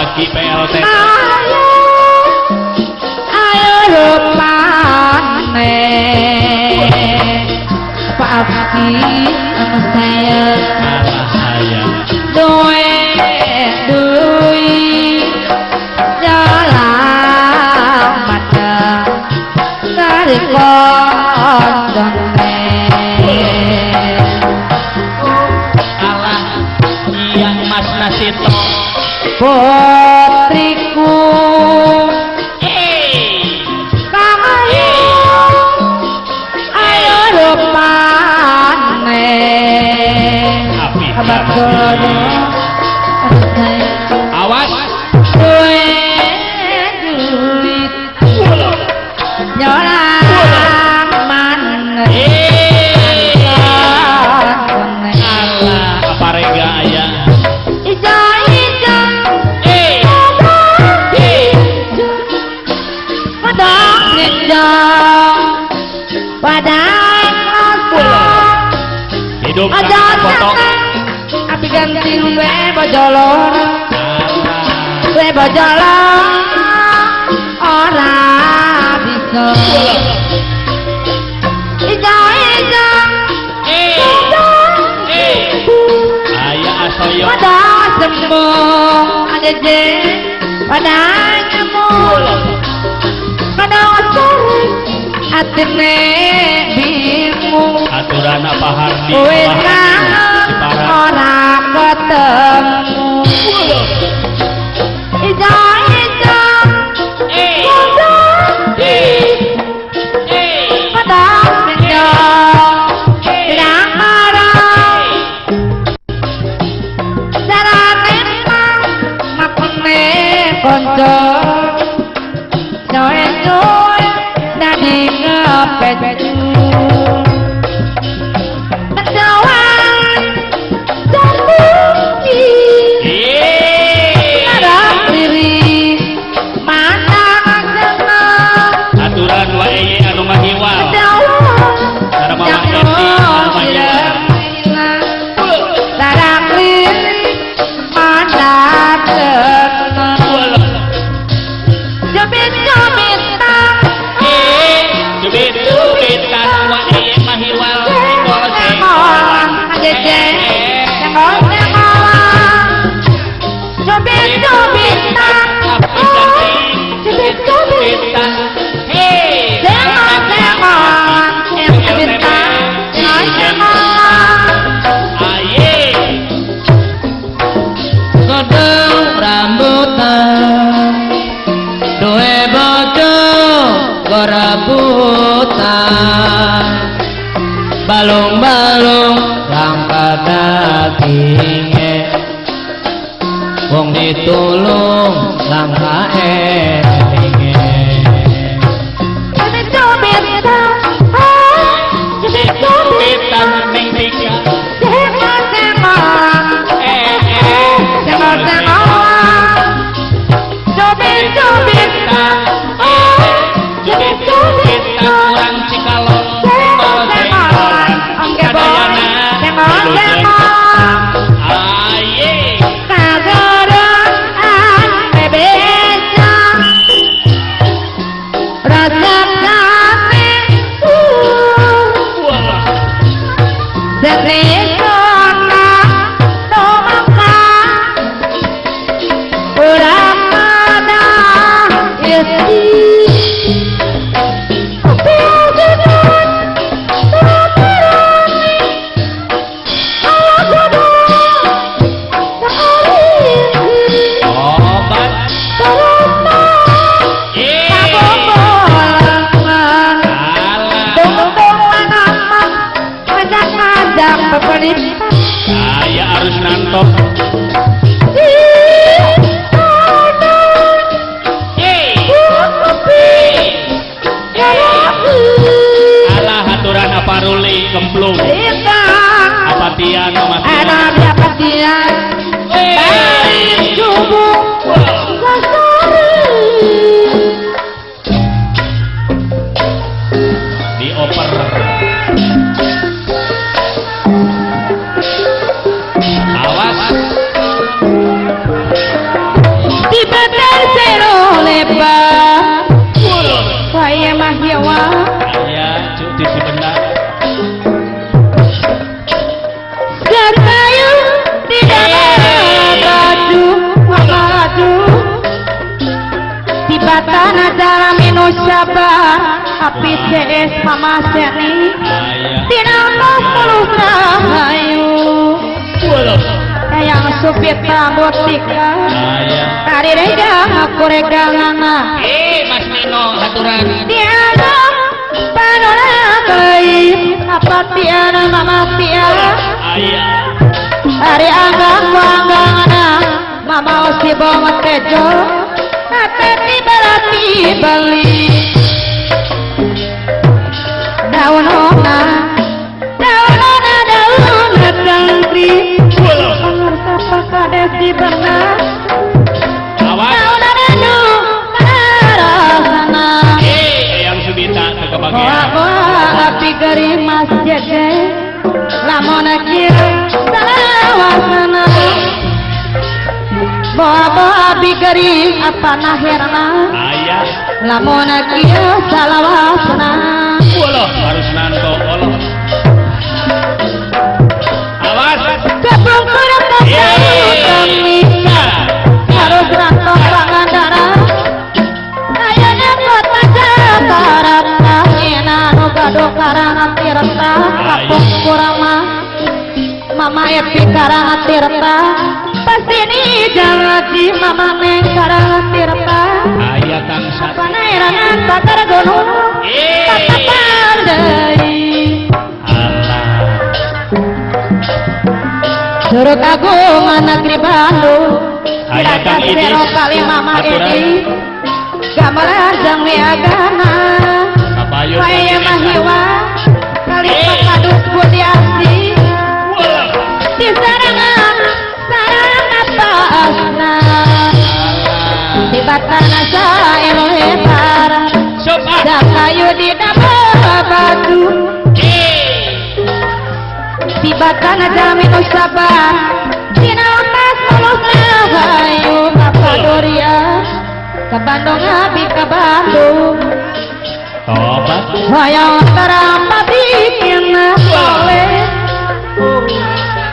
lagi PLT. Ayo rupane pasti saya duwe jalan mata dari kondone alah iya Mas Nasito putriku awas duit nyolang mana apa rega aya hidup foto api ganting we bojolon ora bisa aya asoyo pada sembung ada je pada nyamul pada osor atine bingung aturan apa hardi wis ora ketemu balung-balung langka dagingnya wong ditulung langka endingnya di badan sero lebar kaya mahyawa Aya cuk di si benar. sertayu di dalam baju madu di badan dalam minus sabar api CS mama seni Aya. tinambah puluh rahayu yang supit rambut tika Aya. hari regang aku regangana Mas Nino haturan. tiada panora baik apa tiada mama tiada Aya. hari anggang wanggana mama usi bawa tejo tapi berarti beli daunona kangkri apa kades di benar Awas. daunana karasana Yang subita teu kebagian. bawa api geri mas jege lamun kieu salawasana bawa api geri apa nahirna Aya. lamun kieu salawasana Harus nanto Allah. Awas. keblung kurang kami harus rantau Pangandaran ayana kota Jakarta ina nu gaduh karangan tirta kapung kurama mama epi karangan tirta pasti ini jangan di mama neng karangan tirta Aya Kang Sat. panairangan bakar gunung kata pandai Allah. Suruh kagungan negeri Bandung Aya Kang Idis. Sero kali mama Aturan. Edi gamelan jang wiagana Kapayu. kaya mahiwa kali pakadus budi asli di sarangan pasna di batana saero hebar Sobat. dan kayu di dapur batu di batana jamin usabar dina omas mulus rahayu Kapadoria ke Bandung abi ke Bandung Tobat. hayang teramba bikin soleh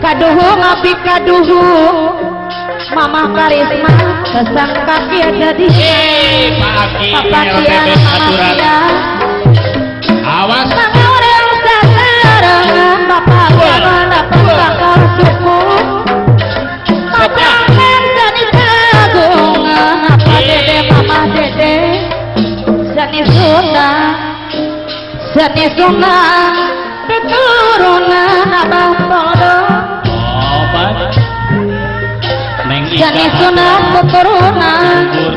kaduhu ngapi kaduhu mama karisma sesangka dia jadi Pak Aki. papa RTP dia mama aturan. dia Awas. mama orang sasarangan bapak dia mendapat bakal suku macangan jadi kagungan apa dede mama dede seni Sunda keturunan abah todo Tobat. Neng Ika. seni Sunda keturunan Gugur.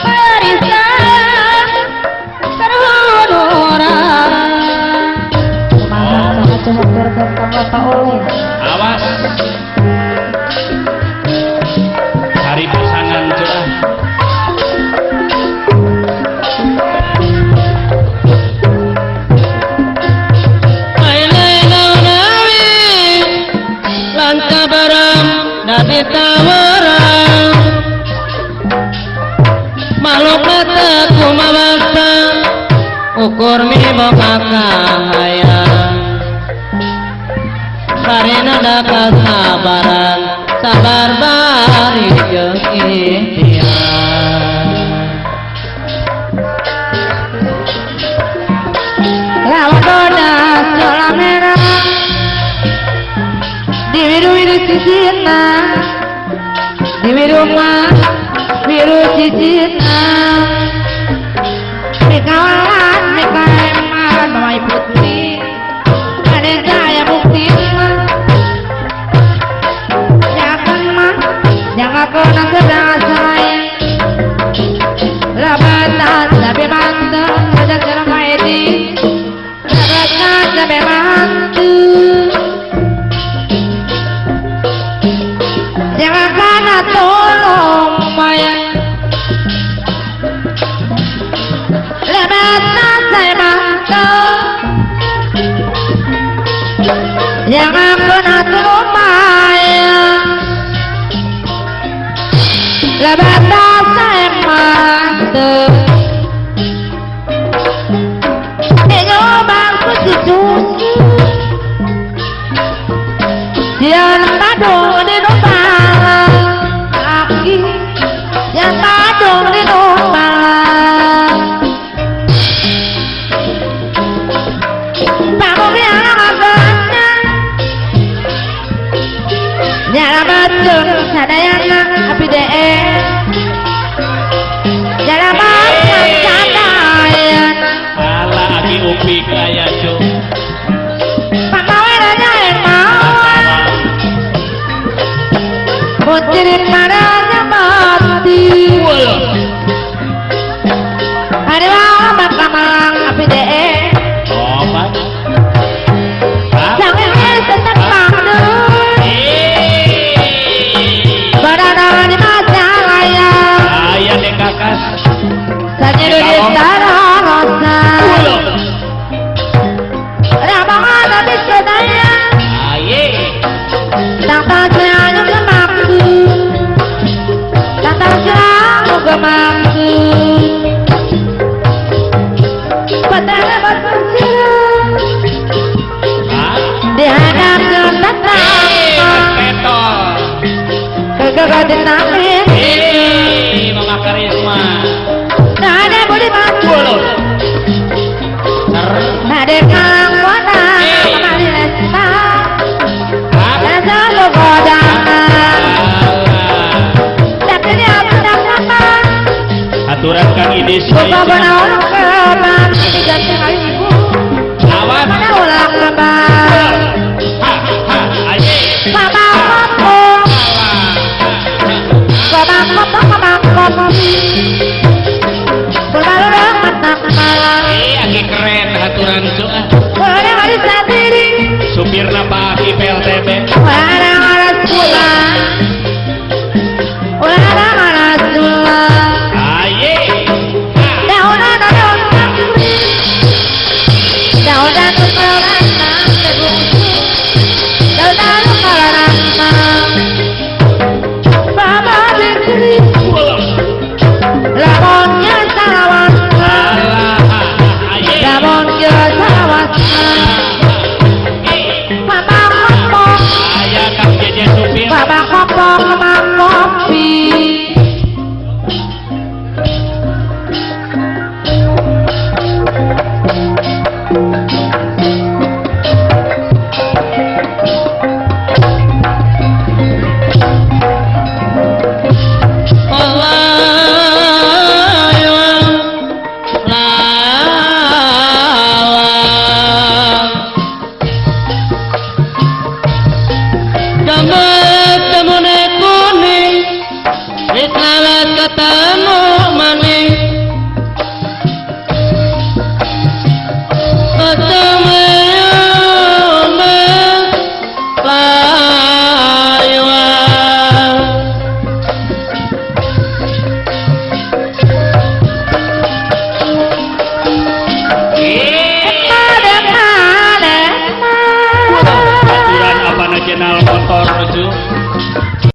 barisan keturunan kumaha cuma berkembang Bapak oleh Awas. Hari pasangan curah. Nabi tawaran makhluk kata kumawasta ukur mi boga kahayang karena ada kesabaran sabar bari jeung ikhtiar lawadoda cola merah di biru cicitna di biru cicitna di kawalan di kaeman mamai putri ada jaya bukti jangan mah jangan kena kedasai labatan tapi mantan ada cerama edi labatan tapi mantu jangan kana tolong maya Ida bata saya mante Ego bangku susu Dia padung di rumah Aki Yang padung di rumah Padung yang agaknya Nyala bacun sadayana api dee Nyala bacun sadayana Ala aki upi kaya cu. Pakawan aja yang mau Kuncirin padanya mati Ada mau makamang api dee Obat. Jangan sesak pangdut Badana di Majalaya Ayah deh kakas. Sanyiru di tanah rosa Rabangan habis kedaya Aye. Tata jalan kemaksu Tata jalan kemaksu Padahal berpusir Hah? Di hadapan tata Petol. Kegagalan dinamis Mama Karisma. Tak ada boleh mampu Ada kalang kota Kemari lesta Dan selalu godang Tapi dia pedang nama Aturan Kang Idis. Buka benar kebang Ini ganti hariku Awas. Mana ulang kebang Ha ha. Aye. Mama kopo Kebang kopo kebang kopo Berbalu mata malam Aki keren aturan cu. Boleh hari sendiri Supirna Pak Aki PLTB. Orang-orang pulang Orang-orang pulang Aye. Daun-daun Daun-daun kelaran Daun-daun kelaran Baba diri Lamonnya salawat Aye. Lamonnya salawat Mama ngomong Ayah Kang Jeje supir. Baba ngomong kemang kopi ketemu maning ketemu Aturan apa nasional motor cu.